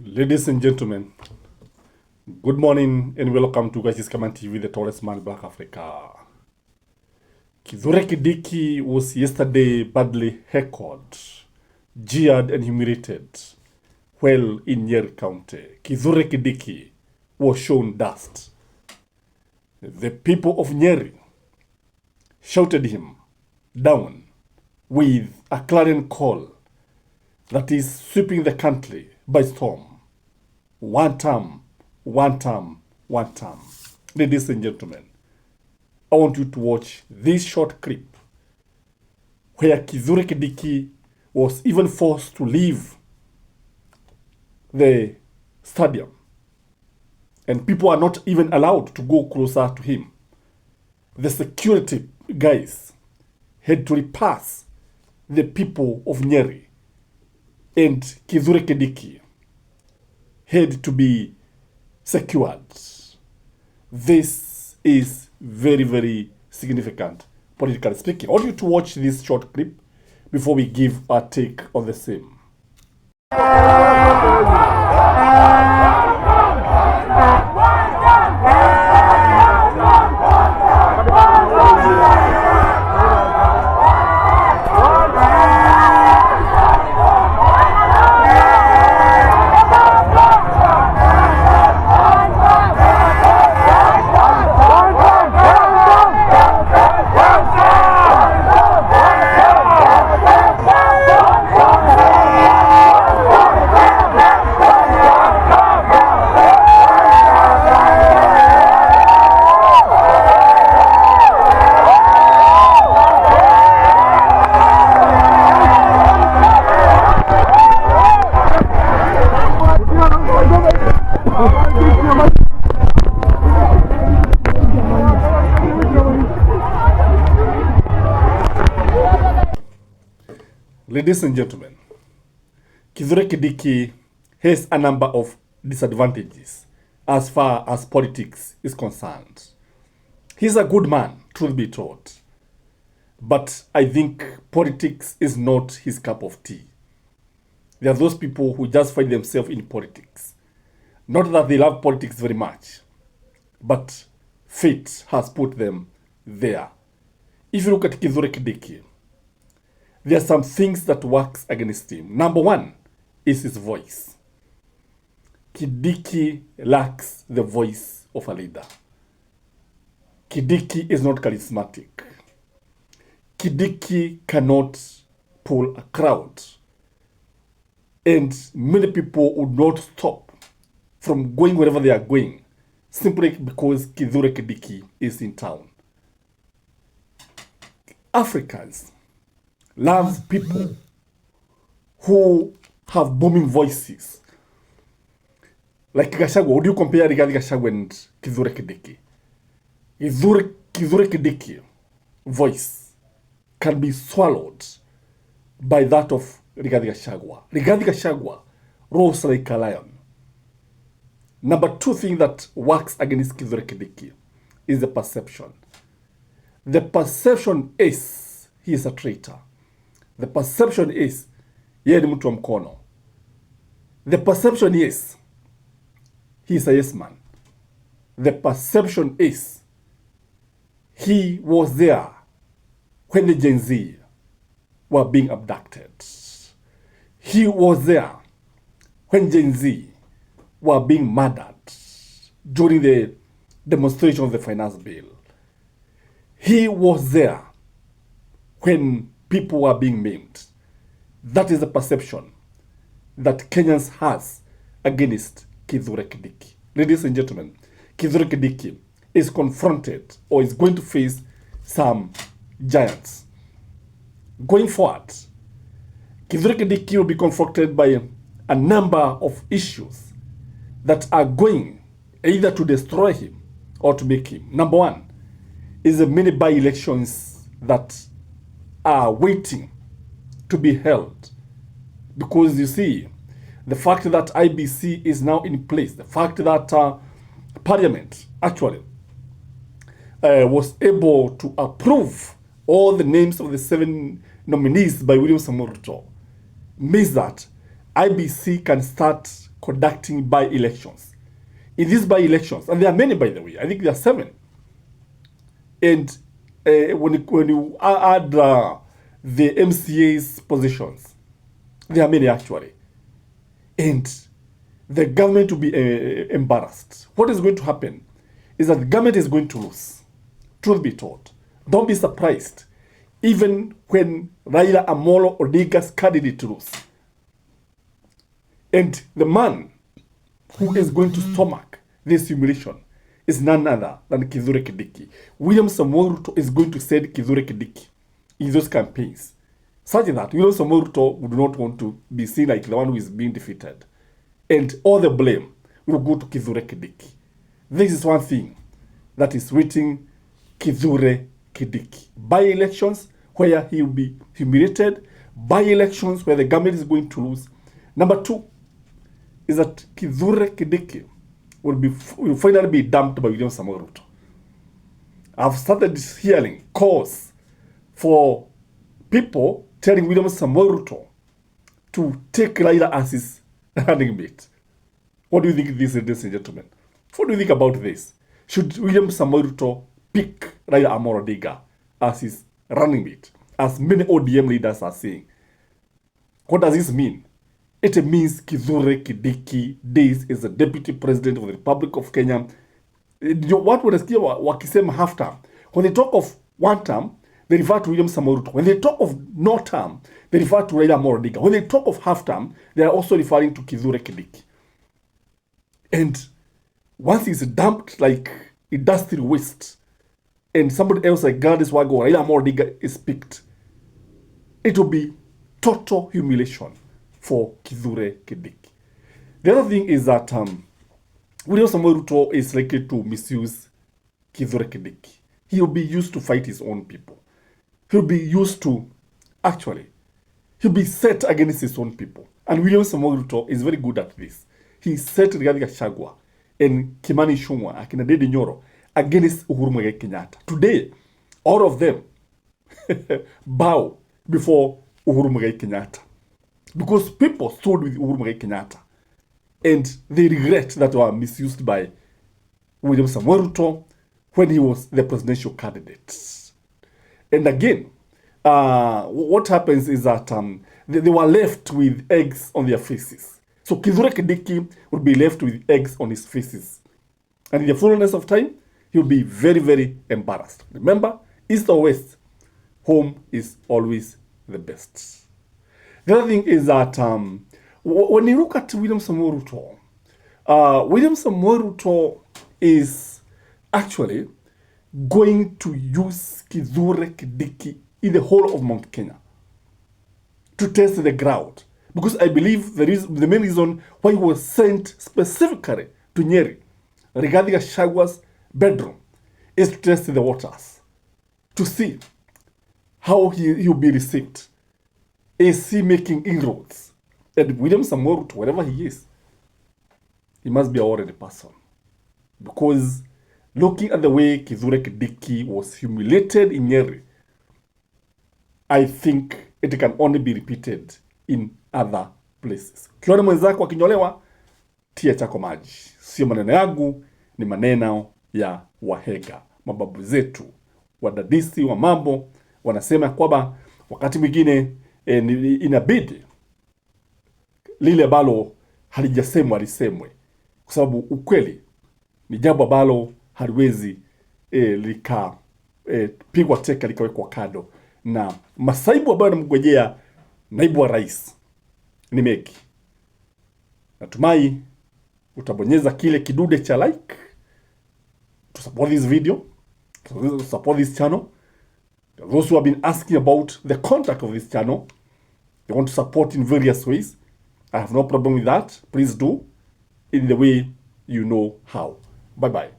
Ladies and gentlemen, good morning and welcome to Guys Command TV, the tallest man in Black Africa. Kithure Kindiki was yesterday badly heckled, jeered and humiliated while in Nyeri County. Kithure Kindiki was shown dust. The people of Nyeri shouted him down with a clarion call that is sweeping the country by storm. One term, one term, one term. Ladies and gentlemen, I want you to watch this short clip where Kithure Kindiki was even forced to leave the stadium and people are not even allowed to go closer to him. The security guys had to repass the people of Nyeri, and Kithure Kindiki had to be secured. This is very, very significant, politically speaking. I want you to watch this short clip before we give our take on the same. Ladies and gentlemen, Kithure Kindiki has a number of disadvantages as far as politics is concerned. He's a good man, truth be told, but I think politics is not his cup of tea. There are those people who just find themselves in politics. Not that they love politics very much, but fate has put them there. If you look at Kithure Kindiki, there are some things that works against him. Number one is his voice. Kindiki lacks the voice of a leader. Kindiki is not charismatic. Kindiki cannot pull a crowd. And many people would not stop from going wherever they are going simply because Kithure Kindiki is in town. Africans love people who have booming voices. Like Gachagua, would you compare Rigathi Gachagua and Kithure Kindiki? Kithure Kindiki voice can be swallowed by that of Rigathi Gachagua. Rigathi Gachagua roars like a lion. Number two thing that works against Kithure Kindiki is the perception. The perception is he is a traitor. The perception is yeye ni mtu wa mkono. The perception is he is a yes man. The perception is he was there when the Gen Z were being abducted. He was there when Gen Z were being murdered during the demonstration of the finance bill. He was there when people were being maimed. That is the perception that Kenyans has against Kithure Kindiki. Ladies and gentlemen, Kithure Kindiki is confronted or is going to face some giants. Going forward, Kithure Kindiki will be confronted by a number of issues that are going either to destroy him or to make him. Number one is the many by-elections that are waiting to be held. Because you see, the fact that IBC is now in place, the fact that Parliament actually was able to approve all the names of the 7 nominees by William Samoei Ruto, means that IBC can start conducting by-elections. In these by-elections, and there are many, by the way, I think there are 7. And when you add the MCA's positions, there are many actually. And the government will be embarrassed. What is going to happen is that the government is going to lose. Truth be told. Don't be surprised even when Raila Amolo Odinga's candidate lose. And the man who is going to stomach this humiliation is none other than Kithure Kindiki. William Samoei Ruto is going to send Kithure Kindiki in those campaigns, such that William Samoei Ruto would not want to be seen like the one who is being defeated. And all the blame will go to Kithure Kindiki. This is one thing that is waiting Kithure Kindiki. By-elections where he will be humiliated. By-elections where the government is going to lose. Number 2 is that Kithure Kindiki will finally be dumped by William Samoei Ruto. I've started hearing calls for people telling William Samoei Ruto to take Raila as his running mate. What do you think of this, ladies and gentlemen? What do you think about this? Should William Samoei Ruto pick Raila Amolo Odinga as his running mate, as many ODM leaders are saying? What does this mean? It means Kithure Kindiki days is the deputy president of the Republic of Kenya. What would I wakisema half term? When they talk of one term, they refer to William Samoei Ruto. When they talk of no term, they refer to Raila Amolo Odinga. When they talk of half term, they are also referring to Kithure Kindiki. And once he's dumped like industrial waste, and somebody else like Gladys Wagga or Raila Amolo Odinga is picked, it will be total humiliation for Kithure Kindiki. The other thing is that William Samoei Ruto is likely to misuse Kithure Kindiki. He will be used to fight his own people. He'll be used to, he'll be set against his own people. And William Samoei Ruto is very good at this. He set Rigathi Gachagua and Kimani Ichung'wah, akina Ndindi Nyoro, against Uhuru Muigai Kenyatta. Today, all of them bow before Uhuru Muigai Kenyatta. Because people stood with Uhuru Muigai Kenyatta. And they regret that they were misused by William Samoei Ruto when he was the presidential candidate. And again, what happens is that they were left with eggs on their faces. So Kithure Kindiki will be left with eggs on his faces. And in the fullness of time, he'll be very, very embarrassed. Remember, east or west, home is always the best. The other thing is that when you look at William Samoei Ruto, William Samoei Ruto is actually going to use Kithure Kindiki in the whole of Mount Kenya to test the ground. Because I believe the main reason why he was sent specifically to Nyeri, Rigathi Gachagua's bedroom, is to test the waters, to see how he will be received. Is he making inroads? And William Samoei Ruto, wherever he is, he must be a worried person. Because looking at the way Kithure Kindiki was humiliated in Nyeri, I think it can only be repeated in other places. Ukiona mwenzako akinyolewa, tia chako maji. Sio maneno yangu, ni maneno ya wahega. Mababu zetu, wadadisi wa mambo, wanasema kwamba wakati mwingine inabidi lile ambalo halijasemwa lisemwe, kwa sababu ukweli ni jambo ambalo haliwezi pigwa teka likawekwa kado. Na masaibu ambayo yanamgojea naibu wa rais ni mengi. Natumai utabonyeza kile kidude cha like to support this video, to support this channel. Those who have been asking about the contact of this channel, they want to support in various ways. I have no problem with that. Please do in the way you know how. Bye-bye.